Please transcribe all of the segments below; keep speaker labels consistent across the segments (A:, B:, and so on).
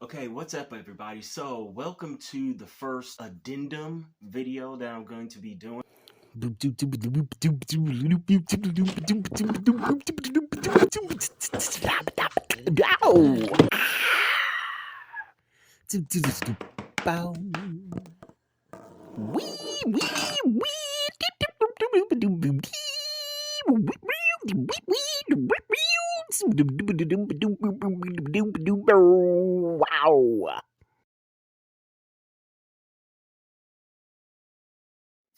A: Okay, what's up everybody? So, welcome to the first addendum video that I'm going to be doing. Wow.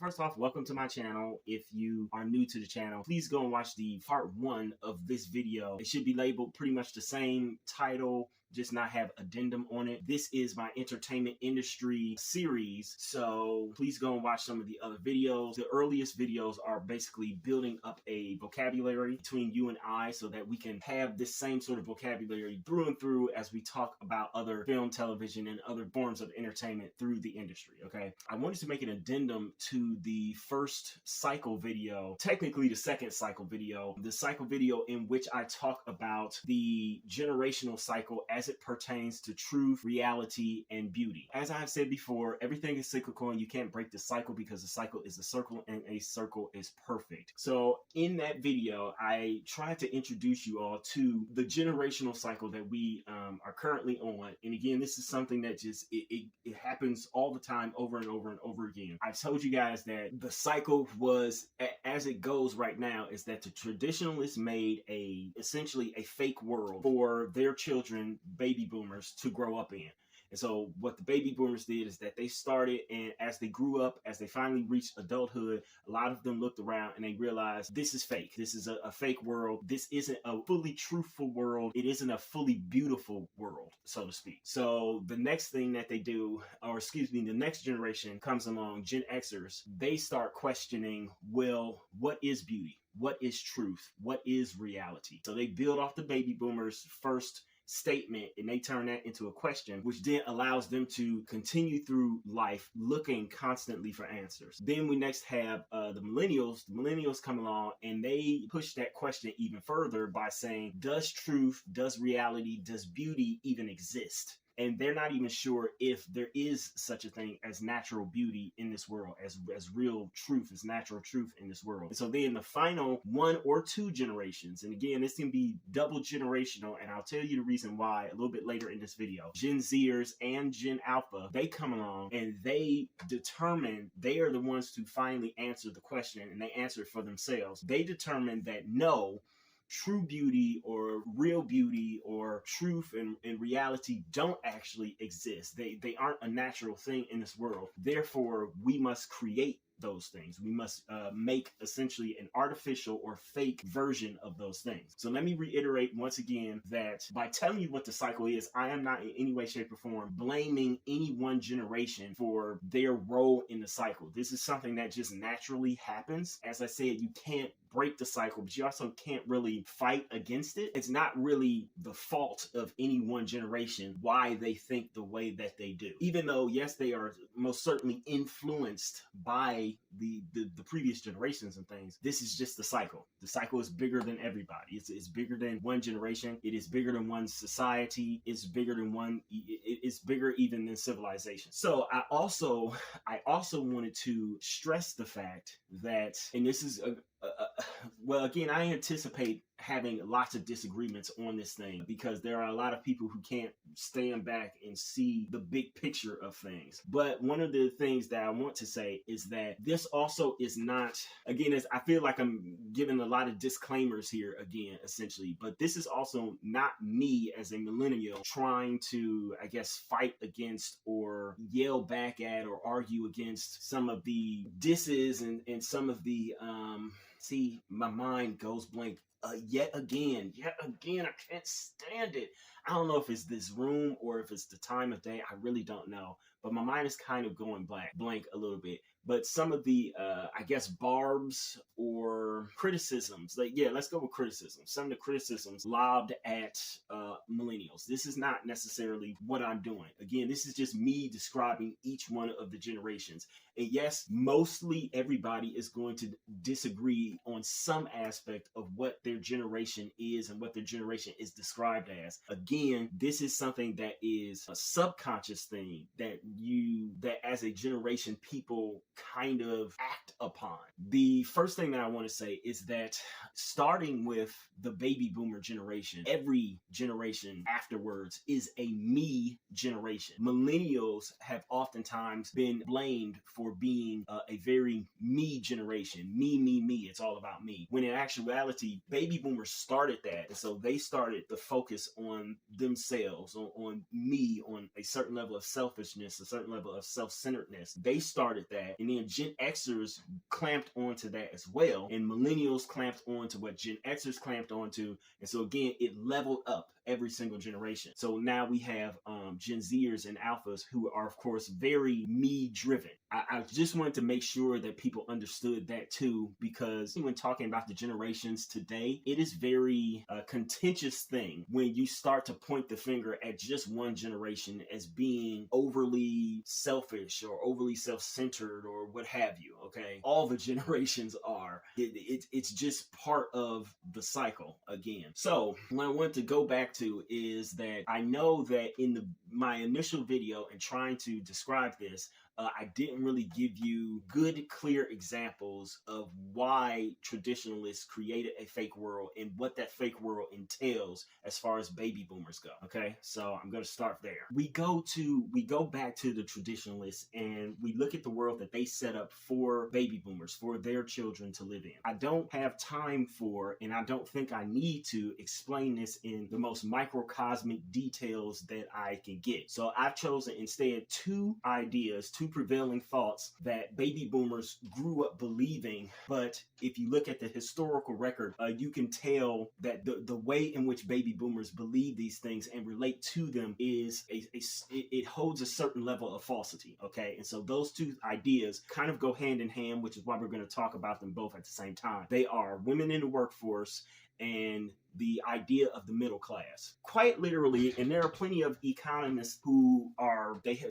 A: First off, welcome to my channel. If you are new to the channel, please go and watch the part 1 of this video. It should be labeled pretty much the same title, just not have addendum on it. This is my entertainment industry series, so please go and watch some of the other videos. The earliest videos are basically building up a vocabulary between you and I so that we can have this same sort of vocabulary through and through as we talk about other film, television, and other forms of entertainment through the industry, okay? I wanted to make an addendum to the first cycle video, technically the second cycle video, the cycle video in which I talk about the generational cycle as it pertains to truth, reality, and beauty. As I have said before, everything is cyclical and you can't break the cycle because a cycle is a circle and a circle is perfect. So in that video, I tried to introduce you all to the generational cycle that we are currently on. And again, this is something that just, it happens all the time over and over and over again. I've told you guys that the cycle was, as it goes right now, is that the traditionalists made essentially a fake world for their children, baby boomers, to grow up in. And so what the baby boomers did is that they started, and as they grew up, as they finally reached adulthood, a lot of them looked around and they realized this is fake. This is a fake world. This isn't a fully truthful world. It isn't a fully beautiful world, so to speak. So the next thing that they do, or excuse me, the next generation comes along, Gen Xers, they start questioning, well, what is beauty? What is truth? What is reality? So they build off the baby boomers' first statement and they turn that into a question, which then allows them to continue through life looking constantly for answers. Then we next have the millennials. The millennials come along and they push that question even further by saying, does truth, does reality, does beauty even exist? And they're not even sure if there is such a thing as natural beauty in this world, as real truth, as natural truth in this world. And so then the final 1 or 2 generations, and again, this can be double generational, and I'll tell you the reason why a little bit later in this video. Gen Zers and Gen Alpha, they come along and they determine, they are the ones to finally answer the question, and they answer it for themselves. They determine that no, true beauty or real beauty or truth and reality don't actually exist. They aren't a natural thing in this world. Therefore, we must create those things. We must make essentially an artificial or fake version of those things. So let me reiterate once again that by telling you what the cycle is, I am not in any way, shape, or form blaming any one generation for their role in the cycle. This is something that just naturally happens. As I said, you can't break the cycle, but you also can't really fight against it. It's not really the fault of any one generation why they think the way that they do. Even though, yes, they are most certainly influenced by the previous generations and things, this is just the cycle. The cycle is bigger than everybody. It's bigger than one generation. It is bigger than one society. It's bigger than one, it's bigger even than civilization. So I also wanted to stress the fact that, and this is well, again, I anticipate having lots of disagreements on this thing because there are a lot of people who can't stand back and see the big picture of things. But one of the things that I want to say is that this also is not, again, as I feel like I'm giving a lot of disclaimers here again, essentially, but this is also not me as a millennial trying to, I guess, fight against or yell back at or argue against some of the disses and some of the, see, my mind goes blank. Yet again, I can't stand it. I don't know if it's this room or if it's the time of day. I really don't know. But my mind is kind of going blank a little bit. but some of the, I guess, barbs or criticisms, like, yeah, let's go with criticism. Some of the criticisms lobbed at millennials. This is not necessarily what I'm doing. Again, this is just me describing each one of the generations. And yes, mostly everybody is going to disagree on some aspect of what their generation is and what their generation is described as. Again, this is something that is a subconscious thing that as a generation, people kind of act upon. The first thing that I want to say is that starting with the baby boomer generation, every generation afterwards is a me generation. Millennials have oftentimes been blamed for being a very me generation. Me. It's all about me. When in actuality, baby boomers started that. And so they started the focus on themselves, on me, on a certain level of selfishness, a certain level of self-centeredness. They started that. And then Gen Xers clamped onto that as well. And millennials clamped onto what Gen Xers clamped onto. And so again, it leveled up every single generation. So now we have Gen Zers and Alphas who are, of course, very me driven. I just wanted to make sure that people understood that too, because when talking about the generations today, it is very contentious thing when you start to point the finger at just one generation as being overly selfish or overly self-centered or what have you. Okay, all the generations are. It's just part of the cycle again. So what I want to go back to is that I know that in my initial video and trying to describe this, I didn't really give you good, clear examples of why traditionalists created a fake world and what that fake world entails as far as baby boomers go. Okay, so I'm going to start there. We go back to the traditionalists and we look at the world that they set up for baby boomers, for their children to live in. I don't have time for, and I don't think I need to explain this in the most microcosmic details that I can get. So I've chosen instead two prevailing thoughts that baby boomers grew up believing. But if you look at the historical record, you can tell that the way in which baby boomers believe these things and relate to them is it holds a certain level of falsity. Okay, and so those two ideas kind of go hand in hand, which is why we're going to talk about them both at the same time. They are women in the workforce and the idea of the middle class, quite literally. And there are plenty of economists who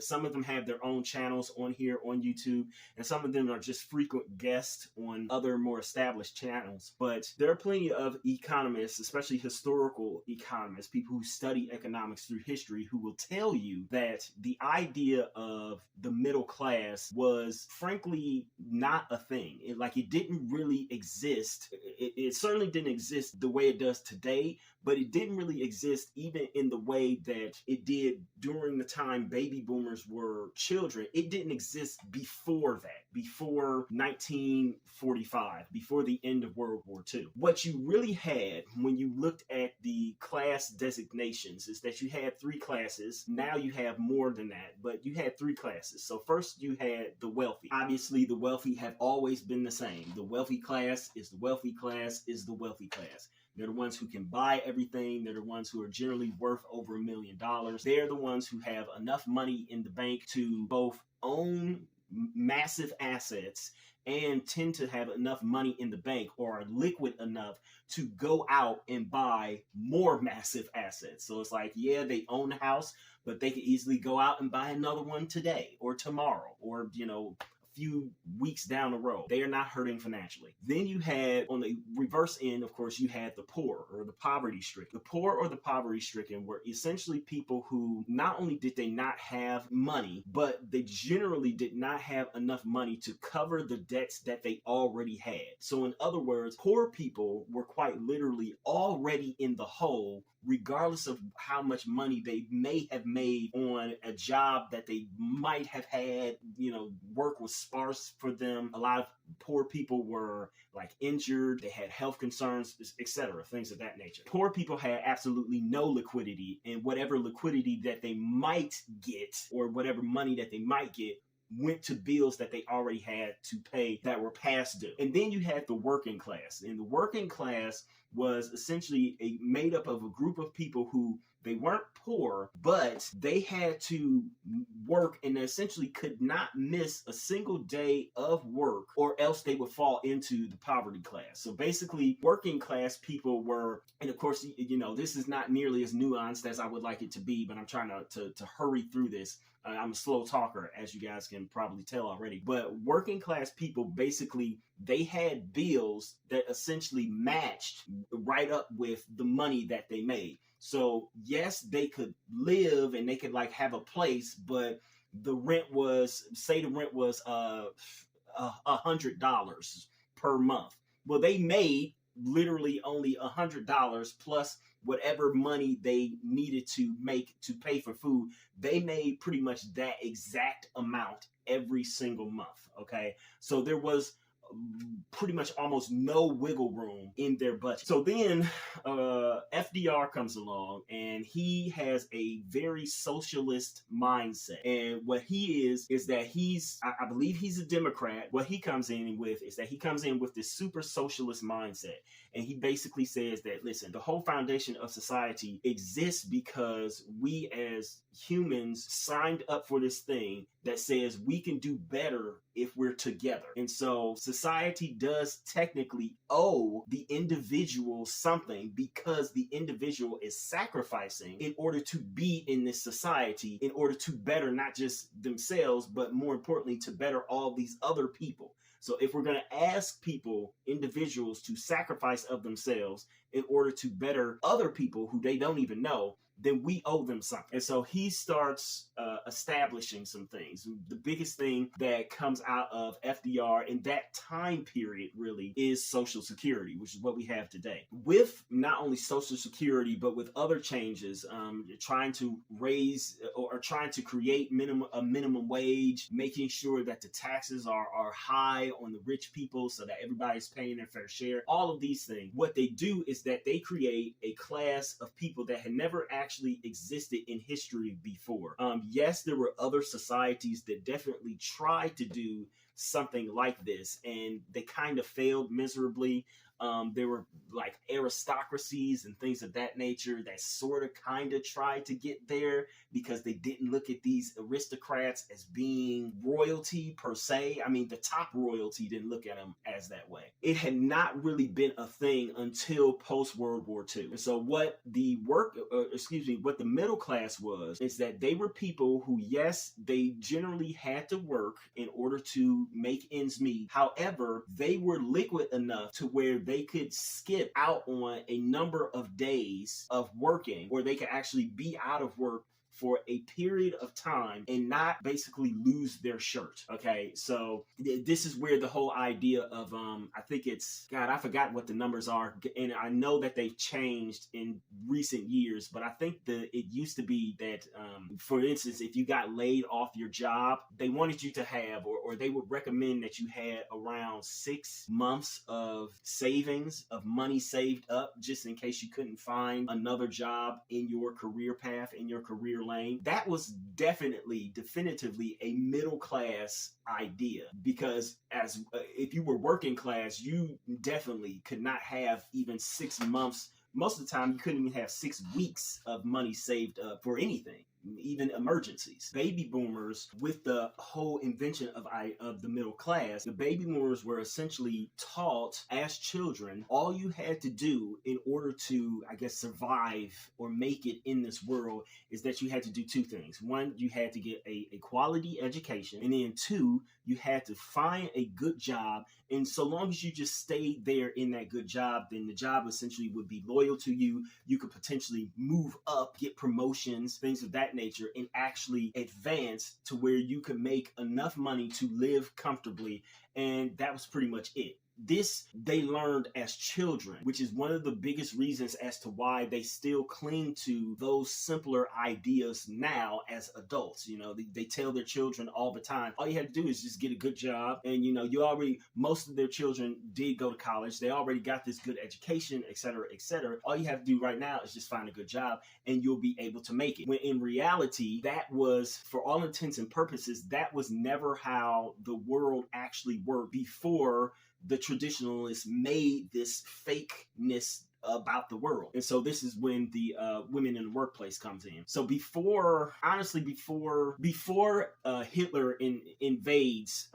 A: some of them have their own channels on here on YouTube, and some of them are just frequent guests on other more established channels. But there are plenty of economists, especially historical economists, people who study economics through history, who will tell you that the idea of the middle class was frankly not a thing. It didn't really exist. It certainly didn't exist the way it does today, but it didn't really exist even in the way that it did during the time baby boomers were children. It didn't exist before that, before 1945, before the end of World War II. What you really had when you looked at the class designations is that you had three classes. Now you have more than that, but you had three classes. So first you had the wealthy. Obviously, the wealthy have always been the same. The wealthy class is the wealthy class is the wealthy class. They're the ones who can buy everything. They're the ones who are generally worth over $1 million. They're the ones who have enough money in the bank to both own massive assets and tend to have enough money in the bank or are liquid enough to go out and buy more massive assets. So it's like, yeah, they own a house, but they could easily go out and buy another one today or tomorrow or, few weeks down the road. They are not hurting financially. Then you had, on the reverse end, of course, you had the poor or the poverty stricken. The poor or the poverty stricken were essentially people who not only did they not have money, but they generally did not have enough money to cover the debts that they already had. So in other words, poor people were quite literally already in the hole, regardless of how much money they may have made on a job that they might have had. Work was sparse for them. A lot of poor people were injured, they had health concerns, etc., things of that nature. Poor people had absolutely no liquidity, and whatever liquidity that they might get or whatever money that they might get went to bills that they already had to pay that were past due. And then you had the working class. And the working class was essentially made up of a group of people who They weren't poor, but they had to work and essentially could not miss a single day of work, or else they would fall into the poverty class. So basically, working class people were, and of course, this is not nearly as nuanced as I would like it to be, but I'm trying to hurry through this. I'm a slow talker, as you guys can probably tell already. But working class people, basically, they had bills that essentially matched right up with the money that they made. So yes, they could live and they could like have a place, but the rent was, say the rent was $100 per month. Well, they made literally only $100 plus whatever money they needed to make to pay for food. They made pretty much that exact amount every single month. Okay, so there was pretty much almost no wiggle room in their budget. So then FDR comes along, and he has a very socialist mindset. And what he is that I believe he's a Democrat. What he comes in with is that he comes in with this super socialist mindset. And he basically says that, listen, the whole foundation of society exists because we as humans signed up for this thing that says we can do better if we're together. And so society does technically owe the individual something, because the individual is sacrificing in order to be in this society, in order to better not just themselves, but more importantly, to better all these other people. So if we're going to ask people, individuals, to sacrifice of themselves in order to better other people who they don't even know, then we owe them something. And so he starts establishing some things. The biggest thing that comes out of FDR in that time period really is Social Security, which is what we have today. With not only Social Security, but with other changes, trying to raise or trying to create a minimum wage, making sure that the taxes are high on the rich people so that everybody's paying their fair share. All of these things. What they do is that they create a class of people that had never actually existed in history before. Yes, there were other societies that definitely tried to do something like this, and they kind of failed miserably. There were like aristocracies and things of that nature that sort of kind of tried to get there, because they didn't look at these aristocrats as being royalty per se. I mean, the top royalty didn't look at them as that way. It had not really been a thing until post-World War II. And so what the middle class was, is that they were people who, yes, they generally had to work in order to make ends meet. However, they were liquid enough to where they could skip out on a number of days of working, or they could actually be out of work for a period of time and not basically lose their shirt. Okay, so this is where the whole idea of I think it's, God, I forgot what the numbers are, and I know that they've changed in recent years, but I think it used to be that for instance, if you got laid off your job, they wanted you to have, or they would recommend that you had around 6 months of savings, of money saved up, just in case you couldn't find another job in your career path, in your career lane. That was definitively a middle class idea, because if you were working class, you definitely could not have even 6 months. Most of the time, you couldn't even have 6 weeks of money saved up for anything, even emergencies. Baby boomers, with the whole invention of the middle class, the baby boomers were essentially taught as children, all you had to do in order to, I guess, survive or make it in this world is that you had to do 2 things. 1, you had to get a quality education, and then 2, you had to find a good job. And so long as you just stayed there in that good job, then the job essentially would be loyal to you. You could potentially move up, get promotions, things of that nature, and actually advance to where you could make enough money to live comfortably. And that was pretty much it. This they learned as children, which is one of the biggest reasons as to why they still cling to those simpler ideas now as adults. You know, they tell their children all the time, all you have to do is just get a good job. And, most of their children did go to college. They already got this good education, et cetera, et cetera. All you have to do right now is just find a good job and you'll be able to make it. When in reality, that was, for all intents and purposes, that was never how the world actually worked before the traditionalists made this fakeness about the world. And so this is when the women in the workplace comes in. So before Hitler invades,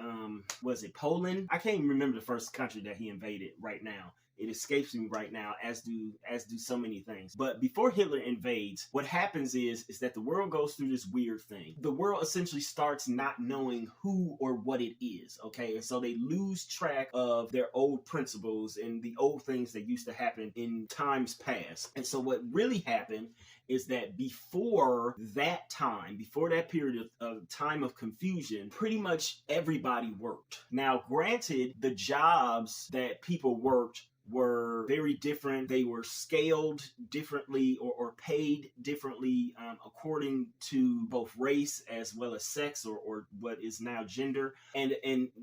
A: was it Poland? I can't even remember the first country that he invaded right now. It escapes me right now, as do so many things. But before Hitler invades, what happens is that the world goes through this weird thing. The world essentially starts not knowing who or what it is, okay? And so they lose track of their old principles and the old things that used to happen in times past. And so what really happened is that before that period of time of confusion, pretty much everybody worked. Now, granted, the jobs that people worked were very different. They were scaled differently or paid differently according to both race as well as sex or what is now gender. And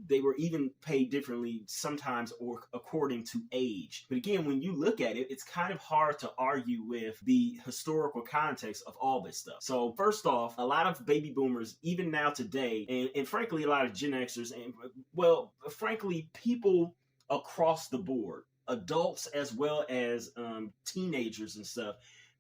A: they were even paid differently sometimes or according to age. But again, when you look at it, it's kind of hard to argue with the historical context of all this stuff. So first off, a lot of baby boomers, even now today, and frankly, a lot of Gen Xers, and well, frankly, people across the board, adults as well as teenagers and stuff,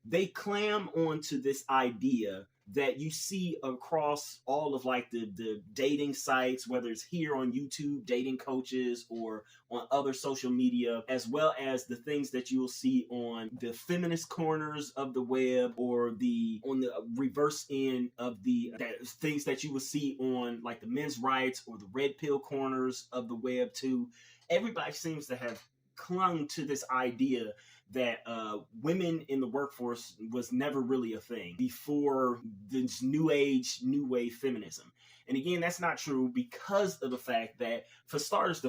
A: they clam onto this idea that you see across all of like the dating sites, whether it's here on YouTube, dating coaches, or on other social media, as well as the things that you will see on the feminist corners of the web, or on the reverse end of things that you will see on like the men's rights or the red pill corners of the web too. Everybody seems to have clung to this idea that women in the workforce was never really a thing before this new wave feminism. And again, that's not true because of the fact that, for starters,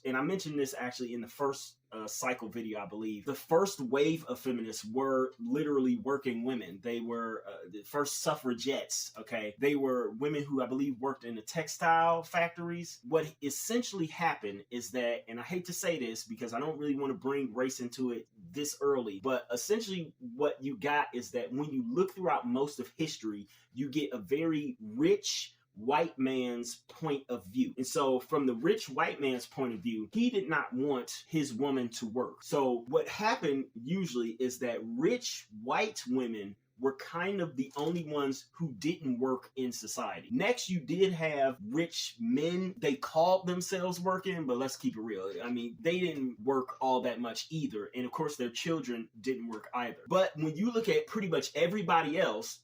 A: and I mentioned this actually in the first cycle video, I believe, the first wave of feminists were literally working women. They were the first suffragettes, okay? They were women who I believe worked in the textile factories. What essentially happened is that, and I hate to say this because I don't really want to bring race into it this early, but essentially what you got is that when you look throughout most of history, you get a very rich white man's point of view. And so from the rich white man's point of view, he did not want his woman to work. So what happened usually is that rich white women were kind of the only ones who didn't work in society. Next, you did have rich men. They called themselves working, but let's keep it real. I mean, they didn't work all that much either. And of course, their children didn't work either. But when you look at pretty much everybody else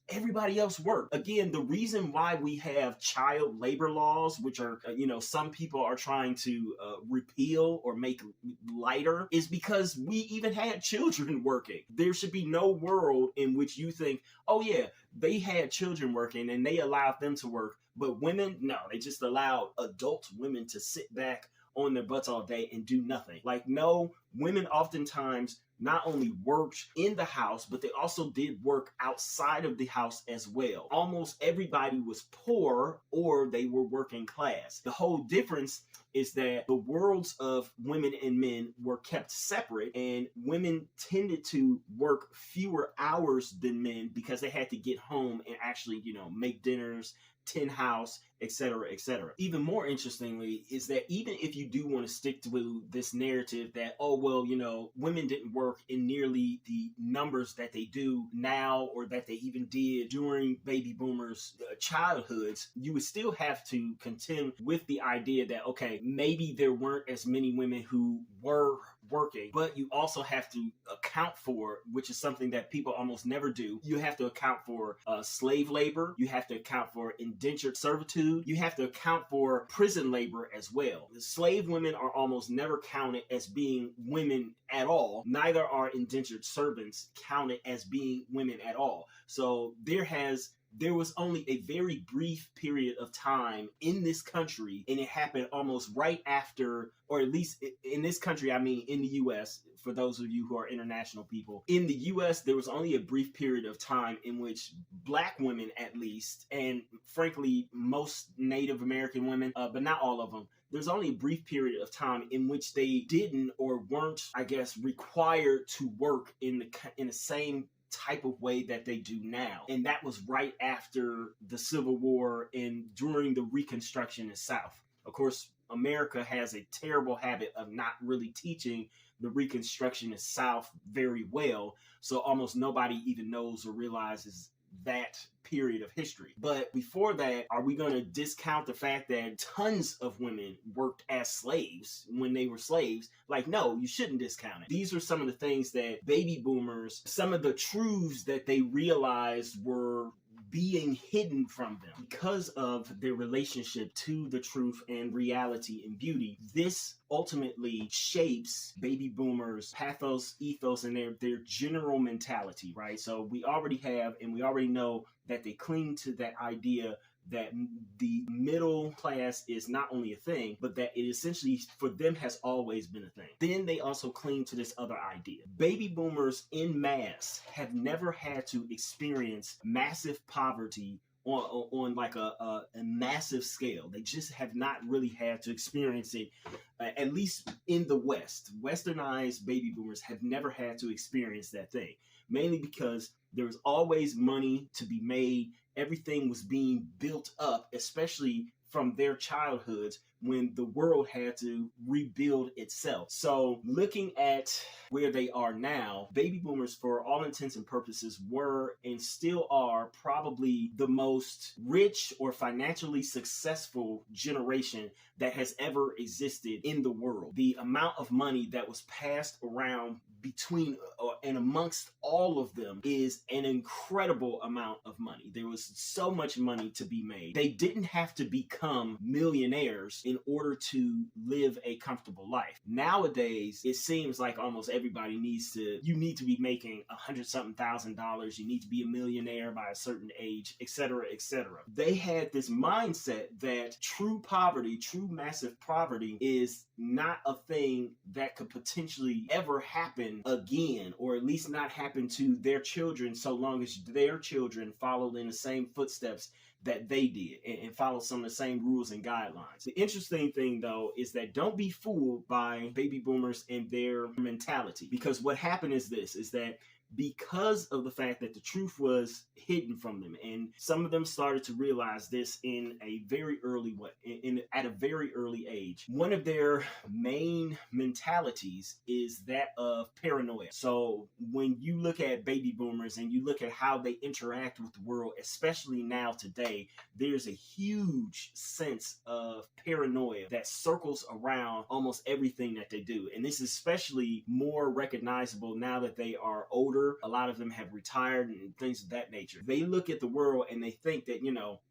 A: worked. Again, the reason why we have child labor laws, which are, some people are trying to repeal or make lighter, is because we even had children working. There should be no world in which you think, oh yeah, they had children working and they allowed them to work, but women, no, they just allowed adult women to sit back on their butts all day and do nothing. Like, no, women oftentimes not only worked in the house, but they also did work outside of the house as well. Almost everybody was poor or they were working class. The whole difference is that the worlds of women and men were kept separate, and women tended to work fewer hours than men because they had to get home and actually, make dinners, tend house, etc., etc. Even more interestingly is that even if you do want to stick to this narrative that, oh, well, women didn't work in nearly the numbers that they do now or that they even did during baby boomers' childhoods, you would still have to contend with the idea that, okay, maybe there weren't as many women who were working, but you also have to account for, which is something that people almost never do, you have to account for slave labor, you have to account for indentured servitude, you have to account for prison labor as well. The slave women are almost never counted as being women at all. Neither are indentured servants counted as being women at all. So there was only a very brief period of time in this country, and it happened almost right after, or at least in this country, I mean in the U.S., for those of you who are international people. In the U.S., there was only a brief period of time in which Black women, at least, and frankly, most Native American women, but not all of them, there's only a brief period of time in which they didn't or weren't, I guess, required to work in the same type of way that they do now. And that was right after the Civil War and during the Reconstruction in the South. Of course, America has a terrible habit of not really teaching the Reconstructionist South very well. So almost nobody even knows or realizes that period of history. But before that, are we going to discount the fact that tons of women worked as slaves when they were slaves? Like, no, you shouldn't discount it. These are some of the things that baby boomers, some of the truths that they realized were being hidden from them because of their relationship to the truth and reality and beauty. This ultimately shapes baby boomers' pathos, ethos, and their general mentality, right? So we already know that they cling to that idea that the middle class is not only a thing, but that it essentially for them has always been a thing. Then they also cling to this other idea. Baby boomers en masse have never had to experience massive poverty on like a massive scale. They just have not really had to experience it, at least in the West. Westernized baby boomers have never had to experience that thing, mainly because there was always money to be made. Everything was being built up, especially from their childhoods when the world had to rebuild itself. So looking at where they are now, baby boomers, for all intents and purposes, were and still are probably the most rich or financially successful generation that has ever existed in the world. The amount of money that was passed around between and amongst all of them is an incredible amount of money. There was so much money to be made. They didn't have to become millionaires in order to live a comfortable life. Nowadays, it seems like almost everybody you need to be making $100,000. You need to be a millionaire by a certain age, etc., etc. They had this mindset that true poverty, true massive poverty, is not a thing that could potentially ever happen again, or at least not happen to their children, so long as their children followed in the same footsteps that they did and follow some of the same rules and guidelines. The interesting thing, though, is that don't be fooled by baby boomers and their mentality, because what happened is that because of the fact that the truth was hidden from them, and some of them started to realize this in a very early way, at a very early age. One of their main mentalities is that of paranoia. So when you look at baby boomers and you look at how they interact with the world, especially now today, there's a huge sense of paranoia that circles around almost everything that they do. And this is especially more recognizable now that they are older. A lot of them have retired and things of that nature. They look at the world and they think that,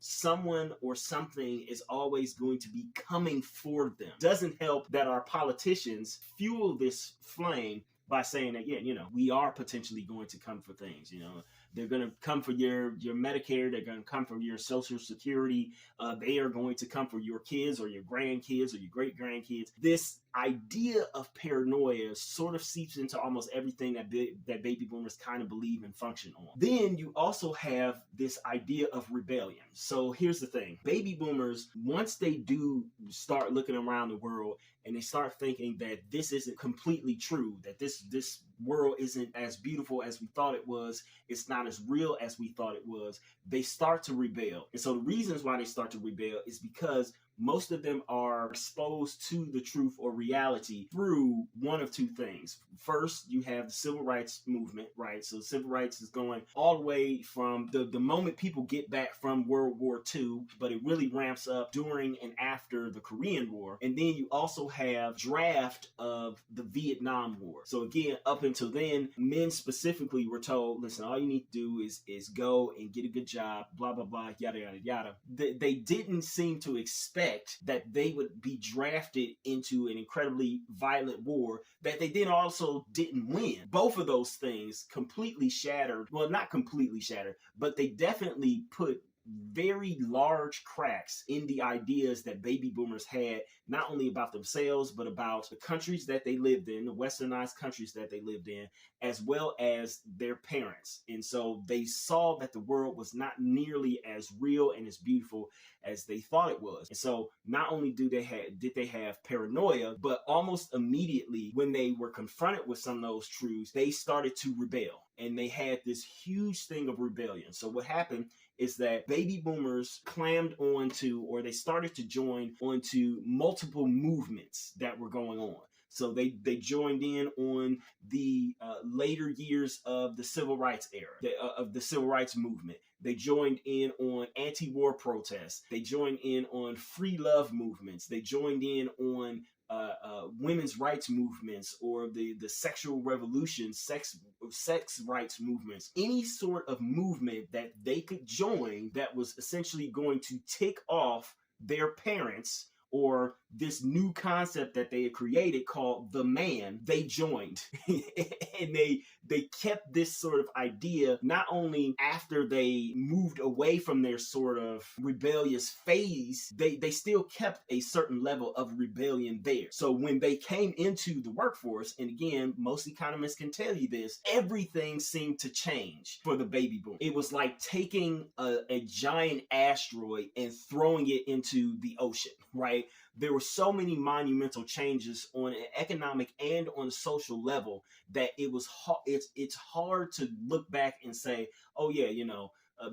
A: someone or something is always going to be coming for them. Doesn't help that our politicians fuel this flame by saying that, we are potentially going to come for things. They're going to come for your Medicare. They're going to come for your Social Security. They are going to come for your kids or your grandkids or your great-grandkids. This idea of paranoia sort of seeps into almost everything that baby boomers kind of believe and function on. Then you also have this idea of rebellion. So here's the thing. Baby boomers, once they do start looking around the world and they start thinking that this isn't completely true, that this world isn't as beautiful as we thought it was, it's not as real as we thought it was, they start to rebel. And so the reasons why they start to rebel is because most of them are exposed to the truth or reality through one of two things. First, you have the civil rights movement, right? So civil rights is going all the way from the moment people get back from World War II, but it really ramps up during and after the Korean War. And then you also have draft of the Vietnam War. So again, up until then, men specifically were told, listen, all you need to do is go and get a good job, blah, blah, blah, yada, yada, yada. They didn't seem to expect that they would be drafted into an incredibly violent war that they then also didn't win. Both of those things completely shattered, well, not completely shattered, but they definitely put very large cracks in the ideas that baby boomers had, not only about themselves, but about the countries that they lived in, the westernized countries that they lived in, as well as their parents. And so they saw that the world was not nearly as real and as beautiful as they thought it was. And so not only did they have paranoia, but almost immediately when they were confronted with some of those truths, they started to rebel. And they had this huge thing of rebellion. So what happened is that baby boomers clammed onto, or they started to join onto multiple movements that were going on. So they joined in on the later years of the civil rights era, of the civil rights movement. They joined in on anti-war protests. They joined in on free love movements. They joined in on women's rights movements, or the sexual revolution, sex rights movements. Any sort of movement that they could join that was essentially going to tick off their parents, or this new concept that they had created called the man, they joined. And they kept this sort of idea, not only after they moved away from their sort of rebellious phase, they still kept a certain level of rebellion there. So when they came into the workforce, and again, most economists can tell you this, everything seemed to change for the baby boom. It was like taking a giant asteroid and throwing it into the ocean, right? There were so many monumental changes on an economic and on a social level that it's hard to look back and say, oh yeah,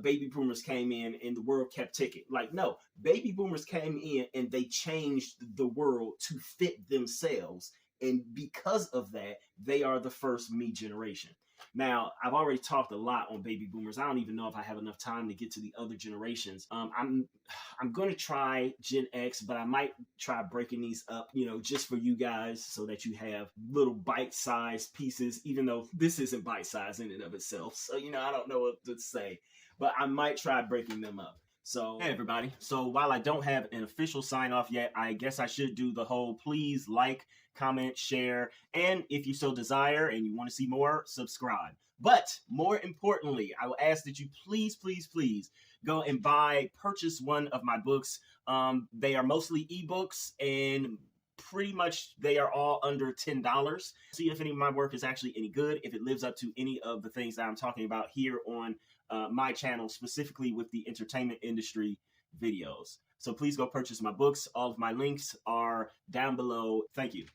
A: baby boomers came in and the world kept ticking. Like, no, baby boomers came in and they changed the world to fit themselves. And because of that, they are the first me generation. Now, I've already talked a lot on baby boomers. I don't even know if I have enough time to get to the other generations. I'm going to try Gen X, but I might try breaking these up, just for you guys, so that you have little bite-sized pieces, even though this isn't bite-sized in and of itself. So, I don't know what to say, but I might try breaking them up. So, hey everybody. So while I don't have an official sign off yet, I guess I should do the whole please like, comment, share, and if you so desire and you want to see more, subscribe. But more importantly, I will ask that you please go and purchase one of my books. They are mostly ebooks, and pretty much they are all under $10. See if any of my work is actually any good, if it lives up to any of the things that I'm talking about here on my channel, specifically with the entertainment industry videos. So please go purchase my books. All of my links are down below. Thank you.